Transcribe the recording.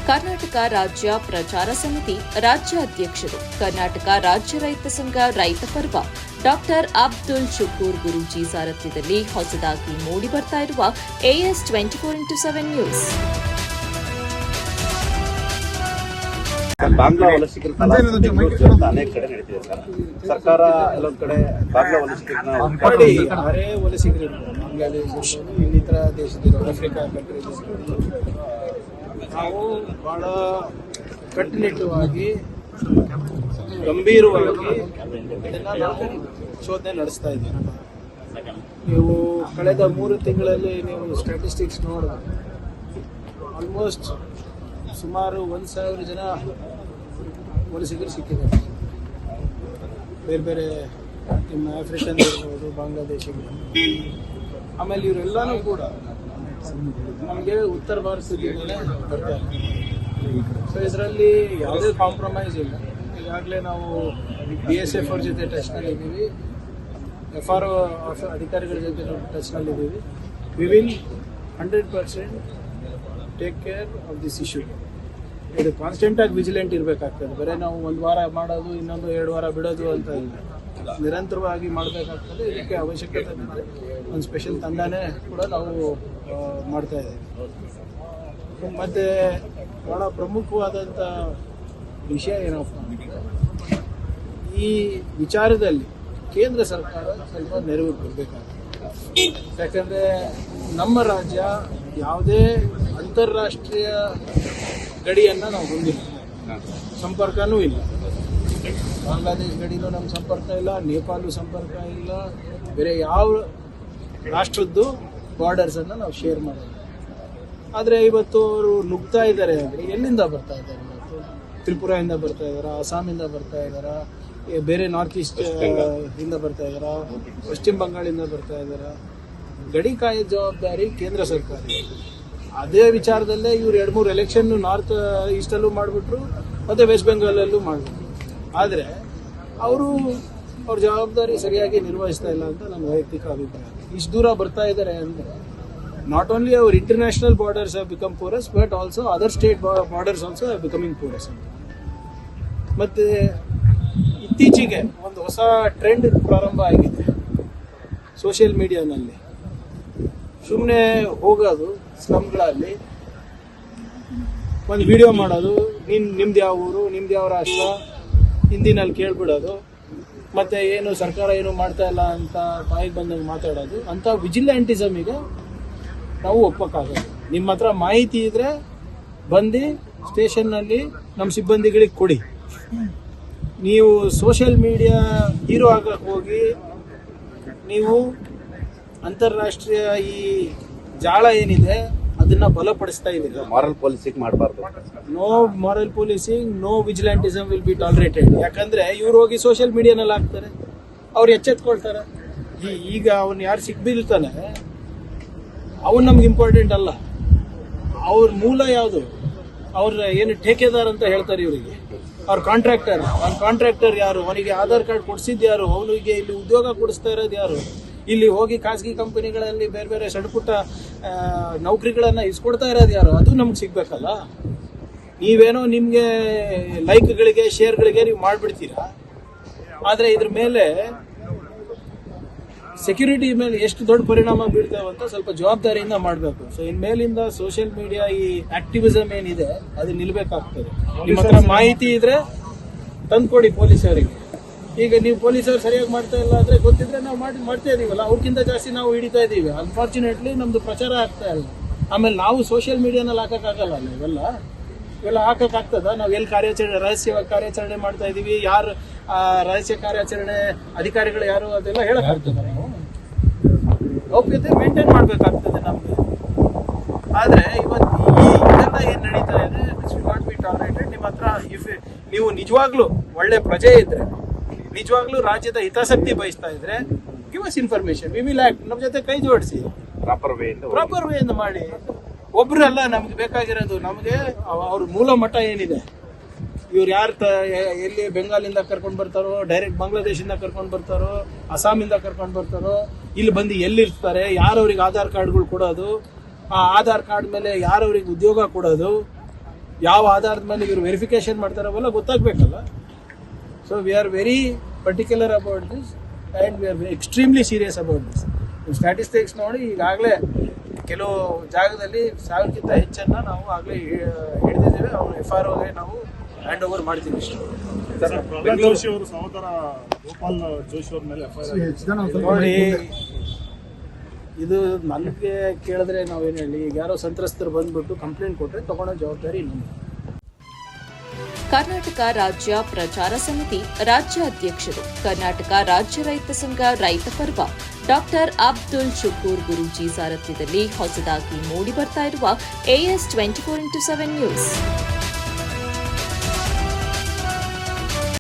ಕರ್ನಾಟಕ ರಾಜ್ಯ ಪ್ರಚಾರ ಸಮಿತಿ ರಾಜ್ಯಾಧ್ಯಕ್ಷರು, ಕರ್ನಾಟಕ ರಾಜ್ಯ ರೈತ ಸಂಘ ರೈತ ಪರ್ವ, ಡಾಕ್ಟರ್ ಅಬ್ದುಲ್ ಶುಕೂರ್ ಗುರೂಜಿ ಸಾರಥ್ಯದಲ್ಲಿ ಹೊಸದಾಗಿ ಮೂಡಿಬರ್ತಾ ಇರುವ AS 24x7 ನ್ಯೂಸ್. ಬಾಂಗ್ಲಾ ವಲಸಿಗರ ಅನೇಕ ಕಡೆ ನಡೀತಿದೆ ಸರ್. ಸರ್ಕಾರ ಎಲ್ಲೊಂದ್ ಕಡೆ ಬಾಂಗ್ಲಾ ವಲಸಿಗರನ್ನ ಅರೆ ವಲಸಿಗರು ಬಾಂಗ್ಲಾದೇಶ ಇನ್ನಿತರ ದೇಶದ ಆಫ್ರಿಕಾ ಕಂಟ್ರೀಸ್ ನಾವು ಬಹಳ ಕಟ್ಟುನಿಟ್ಟುವಾಗಿ ಗಂಭೀರವಾಗಿ ಇದನ್ನ ನಾವು ಶೋಧನೆ ನಡೆಸ್ತಾ ಇದ್ದೀವಿ. ನೀವು ಕಳೆದ 3 ತಿಂಗಳಲ್ಲಿ ನೀವು ಸ್ಟ್ಯಾಟಿಸ್ಟಿಕ್ಸ್ ನೋಡಿದ್ರೆ ಆಲ್ಮೋಸ್ಟ್ ಸುಮಾರು 1,000 ಜನ ವಲಸಿಗರು ಸಿಕ್ಕಿದ್ದಾರೆ. ಬೇರೆ ಬೇರೆ ನಿಮ್ಮ ಆಫ್ರಿಕನ್ ಇರ್ಬೋದು, ಬಾಂಗ್ಲಾದೇಶಿಗಳು. ಆಮೇಲೆ ಇವರೆಲ್ಲನೂ ಕೂಡ ನಮಗೆ ಉತ್ತರ ಭಾರತದಿಂದಲೇ ಬರ್ತಾರೆ. ಸೊ ಇದರಲ್ಲಿ ಯಾವುದೇ ಕಾಂಪ್ರಮೈಸ್ ಇಲ್ಲ. ಈಗಾಗಲೇ ನಾವು BSF ಅವ್ರ ಜೊತೆ ಟಚ್ನಲ್ಲಿದ್ದೀವಿ, FRO ಅಧಿಕಾರಿಗಳ ಜೊತೆ ಟಚ್ನಲ್ಲಿದ್ದೀವಿ. We will 100% take care of this issue. ಇದು ಕಾನ್ಸ್ಟೆಂಟಾಗಿ ವಿಜಿಲೆಂಟ್ ಇರಬೇಕಾಗ್ತದೆ. ಬರೀ ನಾವು 1 ವಾರ ಮಾಡೋದು, ಇನ್ನೊಂದು 2 ವಾರ ಬಿಡೋದು ಅಂತ ಇಲ್ಲ, ನಿರಂತರವಾಗಿ ಮಾಡಬೇಕಾಗ್ತದೆ. ಇದಕ್ಕೆ ಅವಶ್ಯಕತೆ ಒಂದು ಸ್ಪೆಷಲ್ ತಂಡನೇ ಕೂಡ ನಾವು ಮಾಡ್ತಾ ಇದ್ದೀವಿ. ಮತ್ತು ಭಾಳ ಪ್ರಮುಖವಾದಂಥ ವಿಷಯ ಏನಪ್ಪ, ಈ ವಿಚಾರದಲ್ಲಿ ಕೇಂದ್ರ ಸರ್ಕಾರ ಸ್ವಲ್ಪ ನೆರವು ಕೊಡಬೇಕಾಗ್ತದೆ. ಯಾಕಂದರೆ ನಮ್ಮ ರಾಜ್ಯ ಯಾವುದೇ ಅಂತಾರಾಷ್ಟ್ರೀಯ ಗಡಿಯನ್ನು ನಾವು ಹೊಂದಿಲ್ಲ, ಸಂಪರ್ಕನೂ ಇಲ್ಲ. ಬಾಂಗ್ಲಾದೇಶ ಗಡಿನೂ ನಮ್ಮ ಸಂಪರ್ಕ ಇಲ್ಲ, ನೇಪಾಳು ಸಂಪರ್ಕ ಇಲ್ಲ, ಬೇರೆ ಯಾವ ರಾಷ್ಟ್ರದ್ದು ಬಾರ್ಡರ್ಸನ್ನು ನಾವು ಶೇರ್ ಮಾಡೋದು. ಆದರೆ ಇವತ್ತು ಅವರು ನುಗ್ತಾ ಇದ್ದಾರೆ ಅಂದರೆ ಎಲ್ಲಿಂದ ಬರ್ತಾ ಇದ್ದಾರೆ? ಇವತ್ತು ತ್ರಿಪುರಾದಿಂದ ಬರ್ತಾ ಇದ್ದಾರಾ, ಅಸ್ಸಾಮಿಂದ ಬರ್ತಾ ಇದ್ದಾರಾ, ಬೇರೆ ನಾರ್ತ್ ಈಸ್ಟ್ ಇಂದ ಬರ್ತಾ ಇದ್ದಾರಾ, ಪಶ್ಚಿಮ ಬಂಗಾಳಿಂದ ಬರ್ತಾ ಇದ್ದಾರಾ? ಗಡಿ ಕಾಯೋ ಜವಾಬ್ದಾರಿ ಕೇಂದ್ರ ಸರ್ಕಾರ. ಅದೇ ವಿಚಾರದಲ್ಲೇ ಇವ್ರು 2-3 ಎಲೆಕ್ಷನ್ ನಾರ್ತ್ ಈಸ್ಟಲ್ಲೂ ಮಾಡಿಬಿಟ್ರು ಮತ್ತು ವೆಸ್ಟ್ ಬೆಂಗಾಲಲ್ಲೂ ಮಾಡಿಬಿಟ್ರು. ಆದರೆ ಅವ್ರ ಜವಾಬ್ದಾರಿ ಸರಿಯಾಗಿ ನಿರ್ವಹಿಸ್ತಾ ಇಲ್ಲ ಅಂತ ನನ್ನ ವೈಯಕ್ತಿಕ ಅಭಿಪ್ರಾಯ. ಇಷ್ಟು ದೂರ ಬರ್ತಾ ಇದ್ದಾರೆ ಅಂದರೆ not only hour international borders have become Porus, but also other state borders also have becoming Porus ಅಂತ. ಮತ್ತು ಇತ್ತೀಚೆಗೆ ಒಂದು ಹೊಸ ಟ್ರೆಂಡ್ ಪ್ರಾರಂಭ ಆಗಿದೆ ಸೋಷಿಯಲ್ ಮೀಡಿಯಾನಲ್ಲಿ. ಸುಮ್ಮನೆ ಹೋಗೋದು ಸ್ಲಮ್ಗಳಲ್ಲಿ, ಒಂದು ವಿಡಿಯೋ ಮಾಡೋದು, ನಿಮ್ದು ಯಾವ ಊರು, ನಿಮ್ದು ಯಾವ ರಾಷ್ಟ್ರ, ಹಿಂದಿನಲ್ಲಿ ಕೇಳ್ಬಿಡೋದು, ಮತ್ತು ಏನು ಸರ್ಕಾರ ಏನು ಮಾಡ್ತಾ ಇಲ್ಲ ಅಂತ ಬಾಯಿಗೆ ಬಂದಂಗೆ ಮಾತಾಡೋದು. ಅಂಥ ವಿಜಿಲೆಂಟಿಸಮಿಗೆ ನಾವು ಒಪ್ಪಕ್ಕಾಗಲ್ಲ. ನಿಮ್ಮ ಹತ್ರ ಮಾಹಿತಿ ಇದ್ದರೆ ಬಂದು ಸ್ಟೇಷನ್ನಲ್ಲಿ ನಮ್ಮ ಸಿಬ್ಬಂದಿಗಳಿಗೆ ಕೊಡಿ. ನೀವು ಸೋಷಿಯಲ್ ಮೀಡಿಯಾ ಹೀರೋ ಆಗಕ್ಕೆ ಹೋಗಿ ನೀವು ಅಂತಾರಾಷ್ಟ್ರೀಯ ಈ ಜಾಳ ಏನಿದೆ ಅದನ್ನ ಬಲಪಡಿಸ್ತಾ ಇದ್ದೀರಿ. ಮಾರಲ್ ಪೊಲೀಸಿಂಗ್ ಮಾಡಬಾರ್ದು. No moral policing, no vigilantism will be tolerated. ಯಾಕಂದ್ರೆ ಇವ್ರು ಹೋಗಿ ಸೋಷಿಯಲ್ ಮೀಡಿಯಾನಲ್ಲಿ ಹಾಕ್ತಾರೆ, ಅವ್ರು ಎಚ್ಚೆತ್ಕೊಳ್ತಾರೆ. ಈಗ ಅವನು ಯಾರು ಸಿಕ್ಬಿಲ್ತಾನೆ ಅವನು ನಮ್ಗೆ ಇಂಪಾರ್ಟೆಂಟ್ ಅಲ್ಲ. ಅವ್ರ ಮೂಲ ಯಾವುದು? ಅವ್ರ ಏನು ಠೇಕೆದಾರ್ ಅಂತ ಹೇಳ್ತಾರೆ ಇವರಿಗೆ, ಅವ್ರ ಕಾಂಟ್ರಾಕ್ಟರ್. ಅವ್ನ ಕಾಂಟ್ರಾಕ್ಟರ್ ಯಾರು? ಅವನಿಗೆ ಆಧಾರ್ ಕಾರ್ಡ್ ಕೊಡಿಸಿದ್ದು ಯಾರು? ಅವನಿಗೆ ಇಲ್ಲಿ ಉದ್ಯೋಗ ಕೊಡಿಸ್ತಾ ಇರೋದು ಯಾರು? ಇಲ್ಲಿ ಹೋಗಿ ಖಾಸಗಿ ಕಂಪನಿಗಳಲ್ಲಿ ಬೇರೆ ಬೇರೆ ಸಣ್ಣ ಪುಟ್ಟ ನೌಕರಿಗಳನ್ನು ಇಸ್ಕೊಡ್ತಾ ಇರೋದು ಯಾರು? ಅದು ನಮ್ಗೆ ಸಿಗ್ಬೇಕಲ್ಲ. ನೀವೇನೋ ನಿಮಗೆ ಲೈಕ್ಗಳಿಗೆ, ಶೇರ್ಗಳಿಗೆ ನೀವು ಮಾಡಿಬಿಡ್ತೀರಾ, ಆದರೆ ಇದ್ರ ಮೇಲೆ ಸೆಕ್ಯೂರಿಟಿ ಮೇಲೆ ಎಷ್ಟು ದೊಡ್ಡ ಪರಿಣಾಮ ಬೀಳ್ತೇವೆ ಅಂತ ಸ್ವಲ್ಪ ಜವಾಬ್ದಾರಿಯಿಂದ ಮಾಡಬೇಕು. ಸೊ ಇನ್ಮೇಲಿಂದ ಸೋಷಿಯಲ್ ಮೀಡಿಯಾ ಈ ಆಕ್ಟಿವಿಸಮ್ ಏನಿದೆ ಅದು ನಿಲ್ಬೇಕಾಗ್ತದೆ. ನಿಮ್ಮ ಹತ್ರ ಮಾಹಿತಿ ಇದ್ರೆ ತಂದ್ಕೊಡಿ ಪೊಲೀಸರಿಗೆ. ಈಗ ನೀವು ಪೊಲೀಸರು ಸರಿಯಾಗಿ ಮಾಡ್ತಾ ಇಲ್ಲ ಅಂದರೆ ಗೊತ್ತಿದ್ರೆ ನಾವು ಮಾಡ್ತಾ ಇದೀವಲ್ಲ, ಅವ್ರಿಗಿಂತ ಜಾಸ್ತಿ ನಾವು ಹಿಡಿತಾ ಇದ್ದೀವಿ. ಅನ್ಫಾರ್ಚುನೇಟ್ಲಿ ನಮ್ಮದು ಪ್ರಚಾರ ಆಗ್ತಾ ಇಲ್ಲ. ಆಮೇಲೆ ನಾವು ಸೋಷಿಯಲ್ ಮೀಡಿಯಾನಲ್ಲಿ ಹಾಕೋಕ್ಕಾಗಲ್ಲ. ಇವೆಲ್ಲ ಹಾಕೋಕ್ಕಾಗ್ತದ? ನಾವು ಎಲ್ಲಿ ರಹಸ್ಯವಾಗಿ ಕಾರ್ಯಾಚರಣೆ ಮಾಡ್ತಾ ಇದ್ದೀವಿ, ಯಾರು ರಹಸ್ಯ ಕಾರ್ಯಾಚರಣೆ ಅಧಿಕಾರಿಗಳು ಯಾರು, ಅದೆಲ್ಲ ಹೇಳೋಕ್ಕಾಗ್ತದೆ. ನಾವು ಗೌಪ್ಯತೆ ಮೇಂಟೈನ್ ಮಾಡಬೇಕಾಗ್ತದೆ ನಮಗೆ. ಆದರೆ ಇವತ್ತು ಇದೆಲ್ಲ ಏನು ನಡೀತಾ ಇದೆ, this will not be tolerated. ನಿಮ್ಮ ಹತ್ರ ನೀವು ನಿಜವಾಗ್ಲೂ ಒಳ್ಳೆ ಪ್ರಜೆ ಇದ್ರೆ, ನಿಜವಾಗ್ಲೂ ರಾಜ್ಯದ ಹಿತಾಸಕ್ತಿ ಬಯಸ್ತಾ ಇದ್ರೆ, give us information, we will act. ನಮ್ಮ ಜೊತೆ ಕೈ ಜೋಡಿಸಿ ಪ್ರಾಪರ್ ವೇಯಿಂದ ಮಾಡಿ. ಒಬ್ರಲ್ಲ ನಮ್ಗೆ ಬೇಕಾಗಿರೋದು, ನಮಗೆ ಅವ್ರ ಮೂಲ ಮಠ ಏನಿದೆ, ಇವ್ರು ಯಾರು ಎಲ್ಲಿ ಬೆಂಗಾಲಿಂದ ಕರ್ಕೊಂಡು ಬರ್ತಾರೋ, ಡೈರೆಕ್ಟ್ ಬಾಂಗ್ಲಾದೇಶಿಂದ ಕರ್ಕೊಂಡು ಬರ್ತಾರೋ, ಅಸ್ಸಾಮಿಂದ ಕರ್ಕೊಂಡು ಬರ್ತಾರೋ, ಇಲ್ಲಿ ಬಂದು ಎಲ್ಲಿರ್ತಾರೆ, ಯಾರವ್ರಿಗೆ ಆಧಾರ್ ಕಾರ್ಡ್ಗಳು ಕೊಡೋದು, ಆ ಆಧಾರ್ ಕಾರ್ಡ್ ಮೇಲೆ ಯಾರವ್ರಿಗೆ ಉದ್ಯೋಗ ಕೊಡೋದು, ಯಾವ ಆಧಾರದ ಮೇಲೆ ಇವರು ವೆರಿಫಿಕೇಶನ್ ಮಾಡ್ತಾರೆ ಅವೆಲ್ಲ ಗೊತ್ತಾಗಬೇಕಲ್ಲ. So we are very particular about this and we are extremely serious about this. Statistics ನೋಡಿ ಈಗಾಗಲೇ ಕೆಲವು ಜಾಗದಲ್ಲಿ 1000ಕ್ಕಿಂತ ಹೆಚ್ಚನ್ನು ನಾವು ಆಗಲೇ ಹಿಡಿದಿದ್ದೇವೆ. ಅವ್ರು FROಗೆ ನಾವು ಹ್ಯಾಂಡ್ ಓವರ್ ಮಾಡ್ತೀವಿ. ಪ್ರಹ್ಲಾದ್ ಜೋಶಿ ಅವರು ಸಹೋದರ ಗೋಪಾಲ್ ಜೋಶಿ ಅವ್ರ ಮೇಲೆ FIR ನೋಡಿ, ಇದು ನನಗೆ ಕೇಳಿದ್ರೆ ನಾವೇನು ಹೇಳಿ, ಈಗ ಯಾರೋ ಸಂತ್ರಸ್ತರು ಬಂದ್ಬಿಟ್ಟು ಕಂಪ್ಲೇಂಟ್ ಕೊಟ್ಟರೆ ತಗೊಳ್ಳೋ ಜವಾಬ್ದಾರಿ ನಮ್ಮದು. ಕರ್ನಾಟಕ ರಾಜ್ಯ ಪ್ರಚಾರ ಸಮಿತಿ ರಾಜ್ಯ ಅಧ್ಯಕ್ಷರು, ಕರ್ನಾಟಕ ರಾಜ್ಯ ರೈತ ಸಂಘ ರೈತ ಪರ್ವ ಡಾಕ್ಟರ್ ಅಬ್ದುಲ್ ಶುಕೂರ್ ಗುರೂಜಿ ಸಾರಥ್ಯದಲ್ಲಿ ಹೊಸದಾಗಿ ಮೂಡಿಬರ್ತಾ ಇರುವ AS 24x7 ನ್ಯೂಸ್.